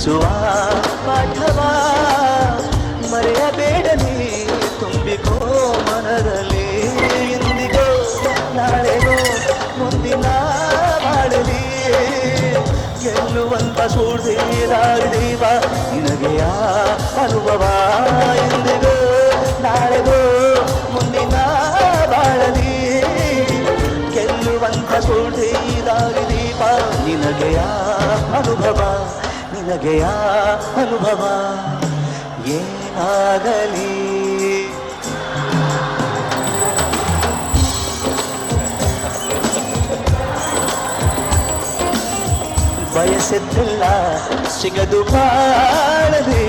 ಕಲಿಸುವ ಪಾಠವ ಮರೆಯಬೇಡಲಿ ತುಂಬಿಕೋ ಮನದಲ್ಲಿ ಇಂದಿಗೋ ನಾಳೆಗೋ ಮುಂದಿನ ಮಾಡಲಿ ಗೆಲ್ಲುವಂತ ಸೂರ್ಯರಾಗಿದೀವ ನಿನಗೆಯ ಅನುಭವ ಇಂದಿಗೋ ನಾಳೆಗೋ ಮುಂದಿನ ಬಾಳಲಿ ಗೆಲ್ಲುವಂತ ಸೂರ್ಯರಾಗಿದೀವ ನಿನಗೆಯ ಅನುಭವ ನಿನಗೆಯ ಅನುಭವ ಏನಾಗಲಿ ಬಯಸಿದ್ದಿಲ್ಲ ಸಿಗದು ಬಾಳಲಿ